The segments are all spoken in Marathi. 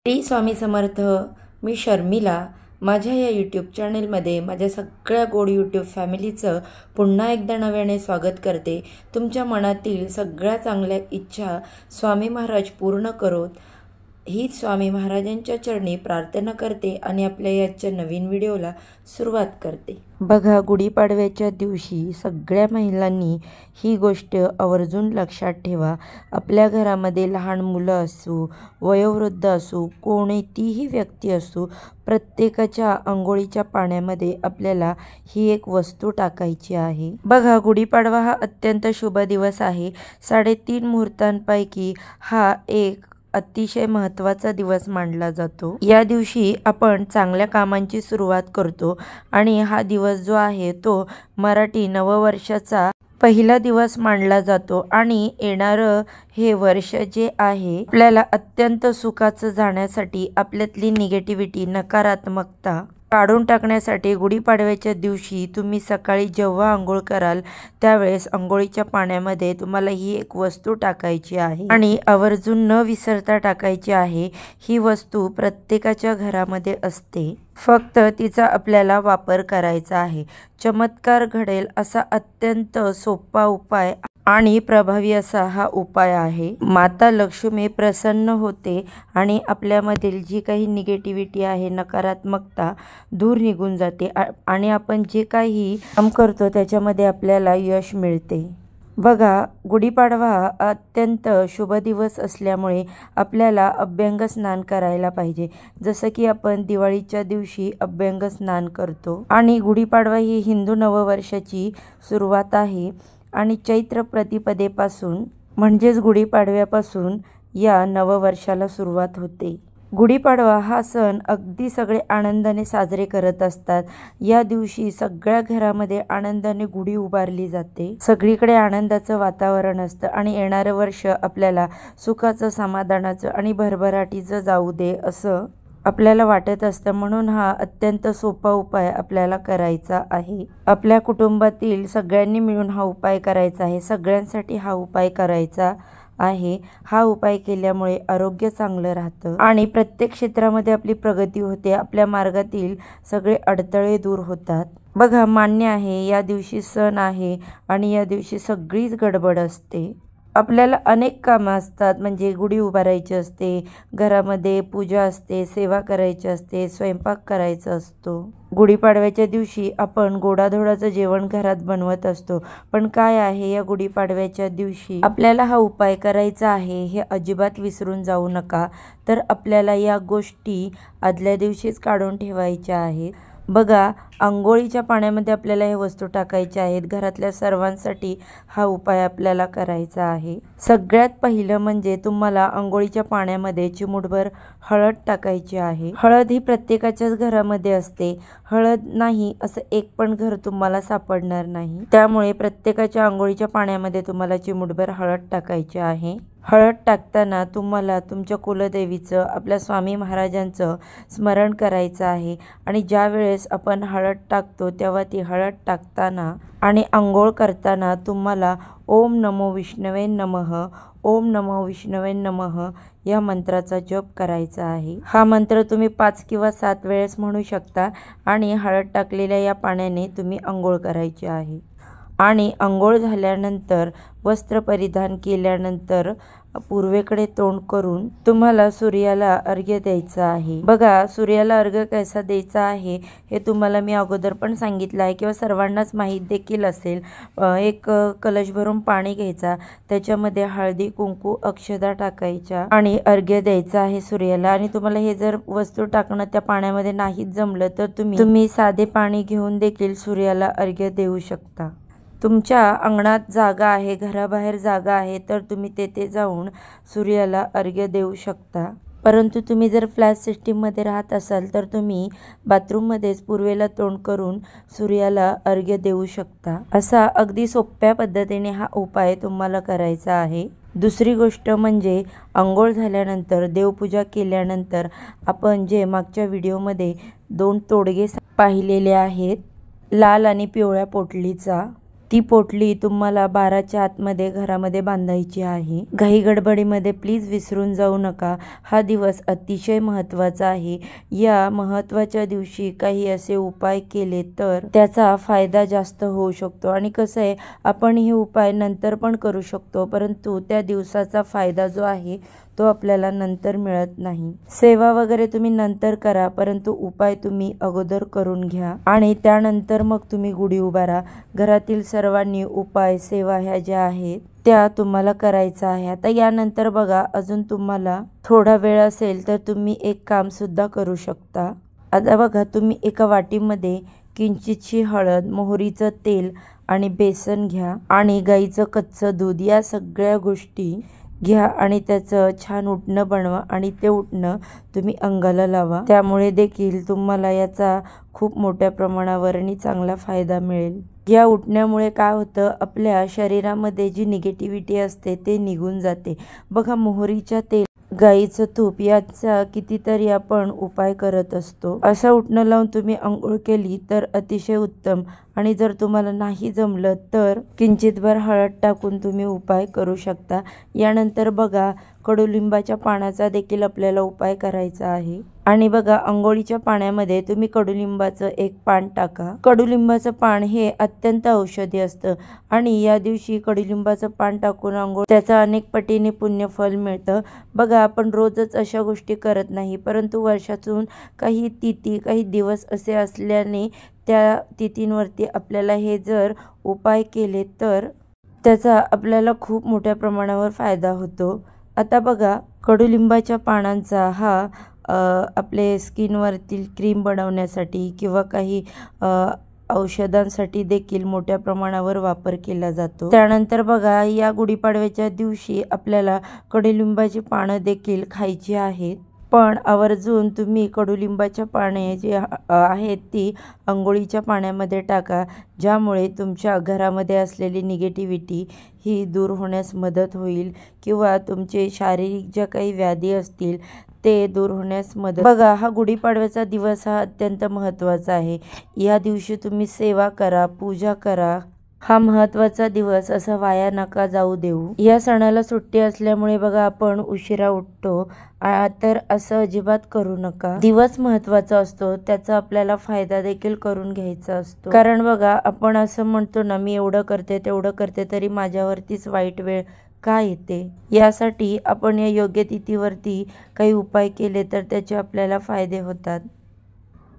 श्री स्वामी समर्थ. मी शर्मिला. माझ्या या यूट्यूब चॅनलमध्ये माझ्या सगळ्या गोड यूट्यूब फॅमिलीचं पुन्हा एकदा नव्याने स्वागत करते. तुमच्या मनातील सगळ्या चांगल्या इच्छा स्वामी महाराज पूर्ण करोत हीच स्वामी महाराजांच्या चरणी प्रार्थना करते आणि आपल्या याच्या नवीन व्हिडिओला सुरुवात करते. बघा, गुढीपाडव्याच्या दिवशी सगळ्या महिलांनी ही गोष्ट आवर्जून लक्षात ठेवा. आपल्या घरामध्ये लहान मुलं असू, वयोवृद्ध असू, कोणतीही व्यक्ती असू, प्रत्येकाच्या अंघोळीच्या पाण्यामध्ये आपल्याला ही एक वस्तू टाकायची आहे. बघा, गुढीपाडवा हा अत्यंत शुभ दिवस आहे. 3.5 मुहूर्तांपैकी हा एक अतिशय महत्त्वाचा दिवस मानला जातो. या दिवशी आपण चांगल्या कामांची सुरुवात करतो आणि हा दिवस जो आहे तो मराठी नववर्षाचा पहिला दिवस मानला जातो आणि येणारं हे वर्ष जे आहे आपल्याला अत्यंत सुखाचं जाण्यासाठी, आपल्यातली निगेटिव्हिटी, नकारात्मकता काढून टाकण्यासाठी गुढीपाडव्याच्या दिवशी तुम्ही सकाळी जेव्हा आंघोळ कराल त्यावेळेस आंघोळीच्या पाण्यामध्ये तुम्हाला ही एक वस्तू टाकायची आहे आणि आवर्जून न विसरता टाकायची आहे. ही वस्तू प्रत्येकाच्या घरामध्ये असते, फक्त तिचा आपल्याला वापर करायचा आहे. चमत्कार घडेल असा अत्यंत सोपा उपाय आणि प्रभावी असा हा उपाय आहे. माता लक्ष्मी प्रसन्न होते आणि आपल्यामधील जी काही निगेटिव्हिटी आहे, नकारात्मकता दूर निघून जाते आणि आपण जे काही काम करतो त्याच्यामध्ये आपल्याला यश मिळते. बघा, गुढीपाडवा अत्यंत शुभ दिवस असल्यामुळे आपल्याला अभ्यंग स्नान करायला पाहिजे. जसं की आपण दिवाळीच्या दिवशी अभ्यंग स्नान करतो आणि गुढीपाडवा ही हिंदू नववर्षाची सुरुवात आहे आणि चैत्र प्रतिपदेपासून म्हणजेच गुढीपाडव्यापासून या नववर्षाला सुरुवात होते. गुढीपाडवा हा सण अगदी सगळे आनंदाने साजरे करत असतात. या दिवशी सगळ्या घरामध्ये आनंदाने गुढी उभारली जाते. सगळीकडे आनंदाचं वातावरण असतं आणि येणारं वर्ष आपल्याला सुखाचं, समाधानाचं आणि भरभराटीचं जाऊ दे असं आपल्याला वाटत असतं. म्हणून हा अत्यंत सोपा उपाय आपल्याला करायचा आहे. आपल्या कुटुंबातील सगळ्यांनी मिळून हा उपाय करायचा आहे. सगळ्यांसाठी हा उपाय करायचा आहे. हा उपाय केल्यामुळे आरोग्य चांगलं राहतं आणि प्रत्येक क्षेत्रामध्ये आपली प्रगती होते. आपल्या मार्गातील सगळे अडथळे दूर होतात. बघा, मान्य आहे या दिवशी सण आहे आणि या दिवशी सगळीच गडबड असते. आपल्याला अनेक कामं असतात, म्हणजे गुढी उभारायची असते, घरामध्ये पूजा असते, सेवा करायची असते, स्वयंपाक करायचा असतो. गुढीपाडव्याच्या दिवशी आपण गोडाधोडाचं जेवण घरात बनवत असतो. पण काय आहे, या गुढीपाडव्याच्या दिवशी आपल्याला हा उपाय करायचा आहे हे अजिबात विसरून जाऊ नका. तर आपल्याला या गोष्टी आदल्या दिवशीच काढून ठेवायच्या आहेत. बघा, अंघोळीच्या पाण्यामध्ये आपल्याला हे वस्तू टाकायच्या आहेत. घरातल्या सर्वांसाठी हा उपाय आपल्याला करायचा आहे. सगळ्यात पहिलं म्हणजे तुम्हाला अंघोळीच्या पाण्यामध्ये चिमूटभर हळद टाकायची आहे. हळद ही प्रत्येकाच्याच घरामध्ये असते. हळद नाही असं एक पण घर तुम्हाला सापडणार नाही. त्यामुळे प्रत्येकाच्या अंघोळीच्या पाण्यामध्ये तुम्हाला चिमूटभर हळद टाकायची आहे. हळद टाकताना तुम्हाला तुमच्या कुलदेवीचं, आपल्या स्वामी महाराजांचं स्मरण करायचं आहे आणि ज्या वेळेस आपण हळद टाकतो तेव्हा ती हळद टाकताना आणि आंघोळ करताना तुम्हाला ओम नमो विष्णवे नमः, ओम नमो विष्णवे नमः या मंत्राचा जप करायचा आहे. हा मंत्र तुम्ही 5 किंवा 7 वेळेस म्हणू शकता आणि हळद टाकलेल्या या पाण्याने तुम्ही आंघोळ करायची आहे. आणि आंघोळ झाल्यानंतर, वस्त्र परिधान केल्यानंतर पूर्वेकडे तोंड करून तुम्हाला सूर्याला अर्घ्य द्यायचा आहे. बघा, सूर्याला अर्घ्य कसा द्यायचा आहे हे तुम्हाला मी अगोदर पण सांगितलं आहे किंवा सर्वांनाच माहीत देखील असेल. एक कलश भरून पाणी घ्यायचा, त्याच्यामध्ये हळदी, कुंकू, अक्षता टाकायच्या आणि अर्घ्य द्यायचा आहे सूर्याला. आणि तुम्हाला हे जर वस्तू टाकणं त्या पाण्यामध्ये नाहीच जमलं तर तुम्ही साधे पाणी घेऊन देखील सूर्याला अर्घ्य देऊ शकता. तुमच्या अंगणात जागा आहे, घराबाहेर जागा आहे तर तुम्ही तेथे जाऊन सूर्याला अर्घ्य देऊ शकता. परंतु तुम्ही जर फ्लॅट सिस्टीममध्ये राहत असाल तर तुम्ही बाथरूममध्येच पूर्वेला तोंड करून सूर्याला अर्घ्य देऊ शकता. असा अगदी सोप्या पद्धतीने हा उपाय तुम्हाला करायचा आहे. दुसरी गोष्ट म्हणजे अंघोळ झाल्यानंतर, देवपूजा केल्यानंतर आपण जे मागच्या व्हिडिओमध्ये 2 तोडगे पाहिलेले आहेत, लाल आणि पिवळ्या पोटलीचा, ती पोटली तुम्हाला 12च्या आतमध्ये घरामध्ये बांधायची आहे। घाई गडबडीमध्ये प्लीज विसरून जाऊ नका। हा दिवस अतिशय महत्त्वाचा आहे। या महत्त्वाच्या दिवशी काही असे उपाय केले तर त्याचा फायदा जास्त होऊ शकतो। आणि कसं आहे, आपण हे उपाय नंतर पण करू शकतो, परंतु त्या दिवसाचा फायदा जो आहे तो आपल्याला नंतर मिळत नाही। सेवा वगैरे तुम्ही नंतर करा, परंतु उपाय तुम्ही अगोदर करून घ्या आणि त्यानंतर मग तुम्ही गुढी उभारा। घरातील सर्वांनी उपाय सेवा ह्या ज्या आहेत त्या तुम्हाला करायचा आहे। आता यानंतर बघा, अजून तुम्हाला थोडा वेळ असेल तर तुम्ही एक काम सुद्धा करू शकता। आता बघा, तुम्ही एका वाटीमध्ये किंचितशी हळद, मोहरीचं तेल आणि बेसन घ्या आणि गाईचं कच्चं दूध या सगळ्या गोष्टी घ्या आणि त्याचं छान उटणं बनवा आणि ते उटणं तुम्ही अंगाला लावा। त्यामुळे देखील तुम्हाला याचा खूप मोठ्या प्रमाणावर आणि चांगला फायदा मिळेल। या उटण्यामुळे काय होतं, आपल्या शरीरामध्ये जी निगेटिव्हिटी असते ते निघून जाते। बघा, मोहरीच्या तेल, गाईचं तूप याचा कितीतरी आपण उपाय करत असतो। असं उटणं लावून तुम्ही अंघोळ केली तर अतिशय उत्तम। आणि जर तुम्हाला नाही जमलं तर किंचितभर हळद टाकून तुम्ही उपाय करू शकता। यानंतर बघा, कडुलिंबाच्या पानाचा देखील आपल्याला उपाय करायचा आहे। आणि बघा, अंघोळीच्या पाण्यामध्ये तुम्ही कडुलिंबाचं एक पान टाका। कडुलिंबाचं पान हे अत्यंत औषधी असतं आणि या दिवशी कडुलिंबाचं पान टाकून अंघोळ त्याचा अनेक पटीने पुण्यफल मिळतं। बघा, आपण रोजच अशा गोष्टी करत नाही, परंतु वर्षातून काही तिथी, काही दिवस असे असल्याने त्या तिथींवरती आपल्याला हे जर उपाय केले तर त्याचा आपल्याला खूप मोठ्या प्रमाणावर फायदा होतो। आता बघा, कडुलिंबाच्या पानांचा हा आपले स्किनवरती क्रीम बनवण्यासाठी किंवा काही औषधांसाठी देखील मोठ्या प्रमाणावर वापर केला जातो। त्यानंतर बघा, या गुढीपाडव्याच्या दिवशी आपल्याला कडुलिंबाची पानं देखील खायची आहेत, पण आवर्जून तुम्ही कडुलिंबाच्या पाने जी आहेत ती अंघोळीच्या पाण्यामध्ये टाका, ज्यामुळे तुमच्या घरामध्ये असलेली निगेटिव्हिटी ही दूर होण्यास मदत होईल किंवा तुमचे शारीरिक ज्या काही व्याधी असतील ते दूर होण्यास मदत। बघा, हा गुढीपाडव्याचा दिवस हा अत्यंत महत्त्वाचा आहे। या दिवशी तुम्ही सेवा करा, पूजा करा। हा महत्त्वाचा दिवस असा वाया नका जाऊ देऊ। या सणाला सुट्टी असल्यामुळे बघा, आपण उशिरा उठतो, तर असं अजिबात करू नका। दिवस महत्त्वाचा असतो, त्याचा आपल्याला फायदा देखील करून घ्यायचा असतो। कारण बघा, आपण असं म्हणतो ना, मी एवढं करते तेवढं करते तरी माझ्यावरतीच वाईट वेळ का येते। यासाठी आपण या योग्य तिथीवरती काही उपाय केले तर त्याचे आपल्याला फायदे होतात।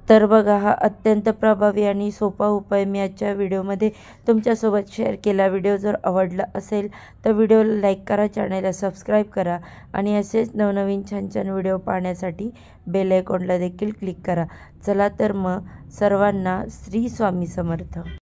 तर बघा, हा अत्यंत प्रभावी आणि सोपा उपाय मी आजच्या व्हिडिओमध्ये तुमच्यासोबत शेअर केला। व्हिडिओ जर आवडला असेल तर व्हिडिओला लाईक करा, चॅनलला सबस्क्राईब करा आणि असेच नवनवीन छान छान व्हिडिओ पाहण्यासाठी बेल आयकॉनला देखील क्लिक करा। चला तर मग, सर्वांना श्री स्वामी समर्थ।